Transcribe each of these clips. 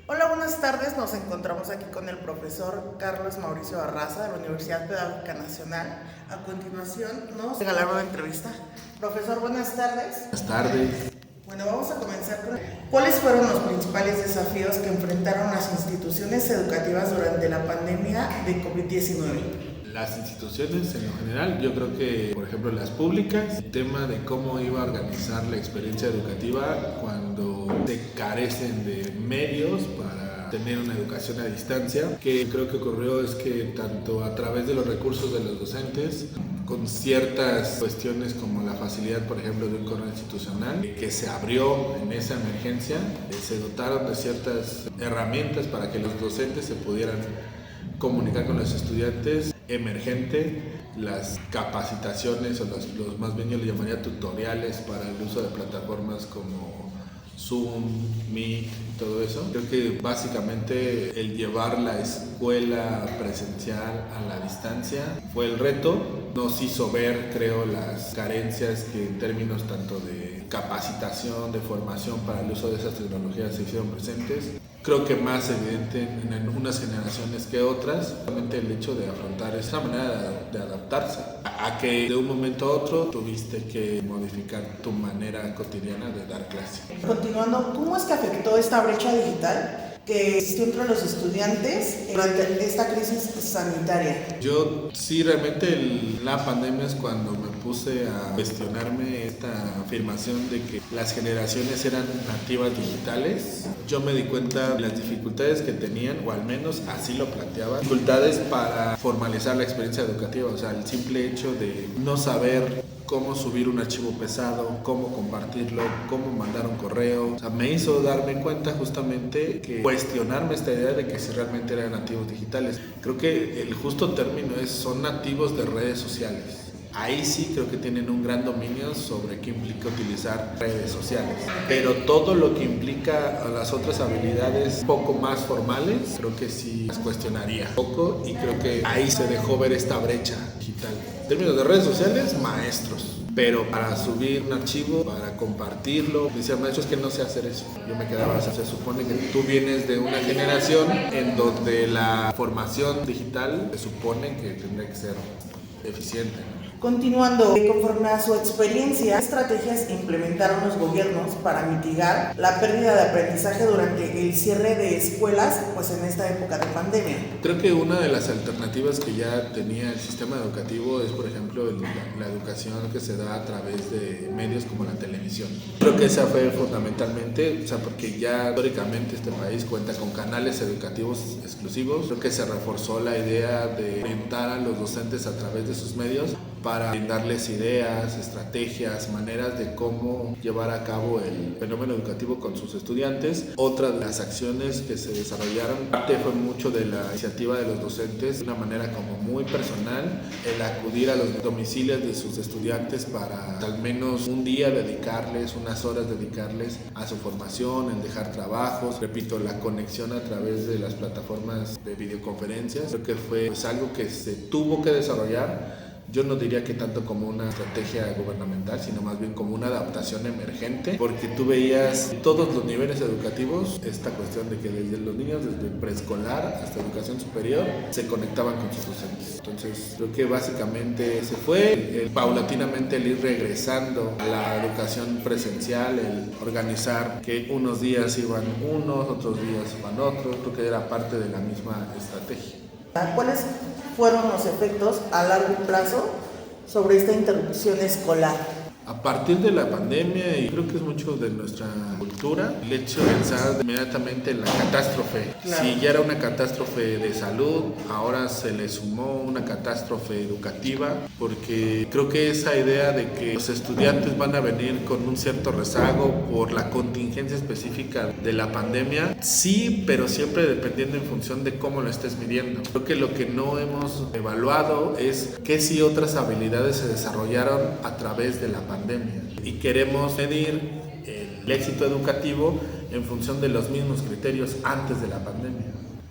Hola, buenas tardes. Nos encontramos aquí con el profesor Carlos Mauricio Barraza de la Universidad Pedagógica Nacional. A continuación nos regalará una entrevista. Profesor, buenas tardes. Buenas tardes. Bueno, vamos a comenzar con ¿cuáles fueron los principales desafíos que enfrentaron las instituciones educativas durante la pandemia de COVID-19? Las instituciones en lo general, yo creo que, por ejemplo, las públicas, el tema de cómo iba a organizar la experiencia educativa cuando se carecen de medios para tener una educación a distancia, que creo que ocurrió es que tanto a través de los recursos de los docentes, con ciertas cuestiones como la facilidad, por ejemplo, de un correo institucional, que se abrió en esa emergencia, se dotaron de ciertas herramientas para que los docentes se pudieran comunicar con los estudiantes emergente, las capacitaciones o los más bien yo le llamaría tutoriales para el uso de plataformas como Zoom, Meet, todo eso. Creo que básicamente el llevar la escuela presencial a la distancia fue el reto. Nos hizo ver, creo, las carencias que en términos tanto de capacitación, de formación para el uso de esas tecnologías se hicieron presentes. Creo que más evidente en unas generaciones que otras, realmente el hecho de afrontar esa manera de adaptarse a que de un momento a otro tuviste que modificar tu manera cotidiana de dar clase. Continuando, ¿cómo es que afectó esta brecha digital que existió entre los estudiantes durante esta crisis sanitaria? Yo sí, realmente la pandemia es cuando me puse a cuestionarme esta afirmación de que las generaciones eran nativas digitales. Yo me di cuenta de las dificultades que tenían, o al menos así lo planteaban, dificultades para formalizar la experiencia educativa, o sea, el simple hecho de no saber cómo subir un archivo pesado, cómo compartirlo, cómo mandar un correo. O sea, me hizo darme cuenta justamente que cuestionarme esta idea de que si realmente eran nativos digitales. Creo que el justo término es son nativos de redes sociales. Ahí sí creo que tienen un gran dominio sobre qué implica utilizar redes sociales. Pero todo lo que implica a las otras habilidades un poco más formales, creo que sí las cuestionaría un poco, y creo que ahí se dejó ver esta brecha digital. En términos de redes sociales, maestros. Pero para subir un archivo, para compartirlo, decían maestros que no sé hacer eso. Yo me quedaba, o sea, se supone que tú vienes de una generación en donde la formación digital se supone que tendría que ser eficiente, ¿no? Continuando, conforme a su experiencia, ¿qué estrategias implementaron los gobiernos para mitigar la pérdida de aprendizaje durante el cierre de escuelas, pues en esta época de pandemia? Creo que una de las alternativas que ya tenía el sistema educativo es, por ejemplo, la educación que se da a través de medios como la televisión. Creo que esa fue fundamentalmente, o sea, porque ya históricamente este país cuenta con canales educativos exclusivos. Creo que se reforzó la idea de orientar a los docentes a través de sus medios para brindarles ideas, estrategias, maneras de cómo llevar a cabo el fenómeno educativo con sus estudiantes. Otra de las acciones que se desarrollaron, parte fue mucho de la iniciativa de los docentes, de una manera como muy personal, el acudir a los domicilios de sus estudiantes para al menos un día dedicarles, unas horas dedicarles a su formación, en dejar trabajos, repito, la conexión a través de las plataformas de videoconferencias. Creo que fue algo que se tuvo que desarrollar. Yo no diría que tanto como una estrategia gubernamental, sino más bien como una adaptación emergente, porque tú veías en todos los niveles educativos esta cuestión de que desde los niños, desde preescolar hasta educación superior, se conectaban con sus docentes. Entonces, creo que básicamente se fue paulatinamente el ir regresando a la educación presencial, el organizar que unos días iban unos, otros días iban otros. Creo que era parte de la misma estrategia. ¿Cuáles fueron los efectos a largo plazo sobre esta interrupción escolar? A partir de la pandemia, y creo que es mucho de nuestra cultura, el hecho de pensar inmediatamente en la catástrofe. Claro. Si ya era una catástrofe de salud, ahora se le sumó una catástrofe educativa, porque creo que esa idea de que los estudiantes van a venir con un cierto rezago por la contingencia específica de la pandemia, sí, pero siempre dependiendo en función de cómo lo estés midiendo. Creo que lo que no hemos evaluado es qué si otras habilidades se desarrollaron a través de la pandemia. Y queremos medir el éxito educativo en función de los mismos criterios antes de la pandemia.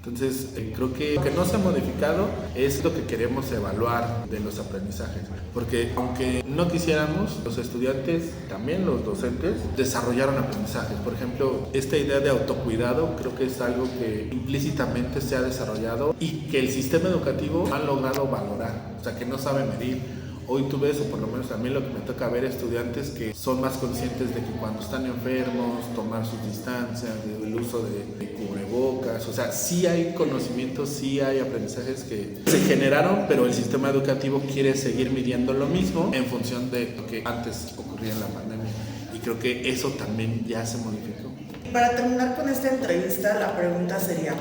Entonces, creo que lo que no se ha modificado es lo que queremos evaluar de los aprendizajes, porque aunque no quisiéramos, los estudiantes, también los docentes, desarrollaron aprendizajes. Por ejemplo, esta idea de autocuidado creo que es algo que implícitamente se ha desarrollado y que el sistema educativo ha logrado valorar, o sea, que no sabe medir. Hoy tú ves, o por lo menos a mí lo que me toca ver, estudiantes que son más conscientes de que cuando están enfermos, tomar sus distancias, el uso de cubrebocas, o sea, sí hay conocimientos, sí hay aprendizajes que se generaron, pero el sistema educativo quiere seguir midiendo lo mismo en función de lo que antes ocurría en la pandemia. Y creo que eso también ya se modificó. Para terminar con esta entrevista, la pregunta sería,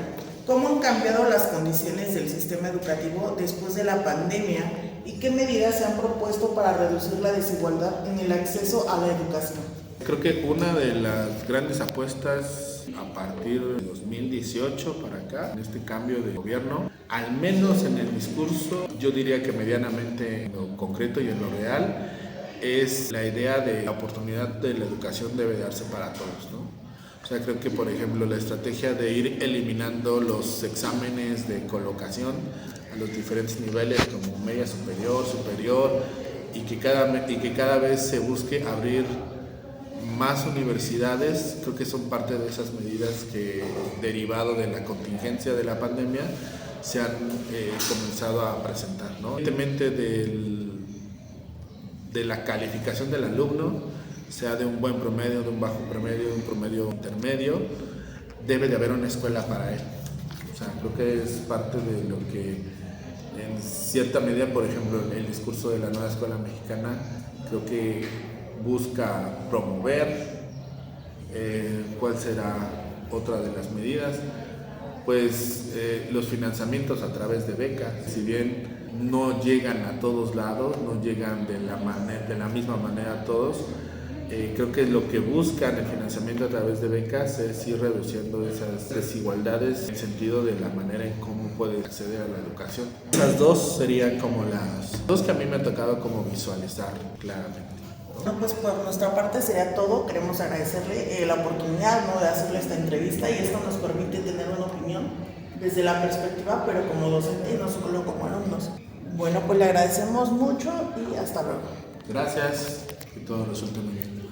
¿cómo han cambiado las condiciones del sistema educativo después de la pandemia y qué medidas se han propuesto para reducir la desigualdad en el acceso a la educación? Creo que una de las grandes apuestas a partir de 2018 para acá, en este cambio de gobierno, al menos en el discurso, yo diría que medianamente en lo concreto y en lo real, es la idea de la oportunidad de la educación debe darse para todos, ¿no? O sea, creo que, por ejemplo, la estrategia de ir eliminando los exámenes de colocación a los diferentes niveles, como media superior, y que cada vez se busque abrir más universidades, creo que son parte de esas medidas que, derivado de la contingencia de la pandemia, se han comenzado a presentar, ¿no? Evidentemente de la calificación del alumno, sea de un buen promedio, de un bajo promedio, de un promedio intermedio, debe de haber una escuela para él. O sea, creo que es parte de lo que, en cierta medida, por ejemplo, el discurso de la nueva escuela mexicana, creo que busca promover. ¿Cuál será otra de las medidas? Pues los financiamientos a través de becas, si bien no llegan a todos lados, no llegan de la misma manera a todos, creo que lo que buscan el financiamiento a través de becas es ir reduciendo esas desigualdades en el sentido de la manera en cómo puedes acceder a la educación. Esas dos serían como las dos que a mí me ha tocado como visualizar claramente. Bueno, pues por nuestra parte sería todo. Queremos agradecerle la oportunidad, ¿no?, de hacerle esta entrevista, y esto nos permite tener una opinión desde la perspectiva, pero como docente y no solo como alumnos. Bueno, pues le agradecemos mucho y hasta luego. Gracias, que todo resulte muy bien.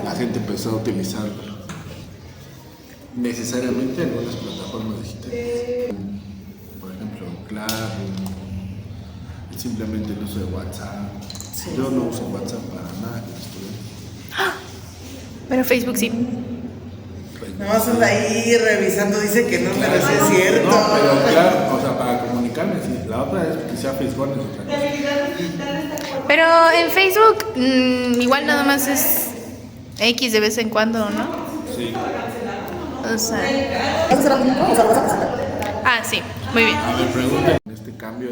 La gente empezó a utilizar necesariamente algunas plataformas digitales, por ejemplo Claro, simplemente el uso de WhatsApp. Sí. Yo no uso WhatsApp para nada como estudiante. Pero Facebook sí. Nada más anda ahí revisando, dice que no, claro, pero sí es cierto. No, pero claro, o sea, para comunicarme, sí. La otra es que sea Facebook, es otra cosa. Pero en Facebook igual nada más es X de vez en cuando, ¿no? Sí. O sea... ¿Vas a hacer algo? O sea, ¿lo vas a presentar? Ah, sí, muy bien. A ver, pregunta. En este cambio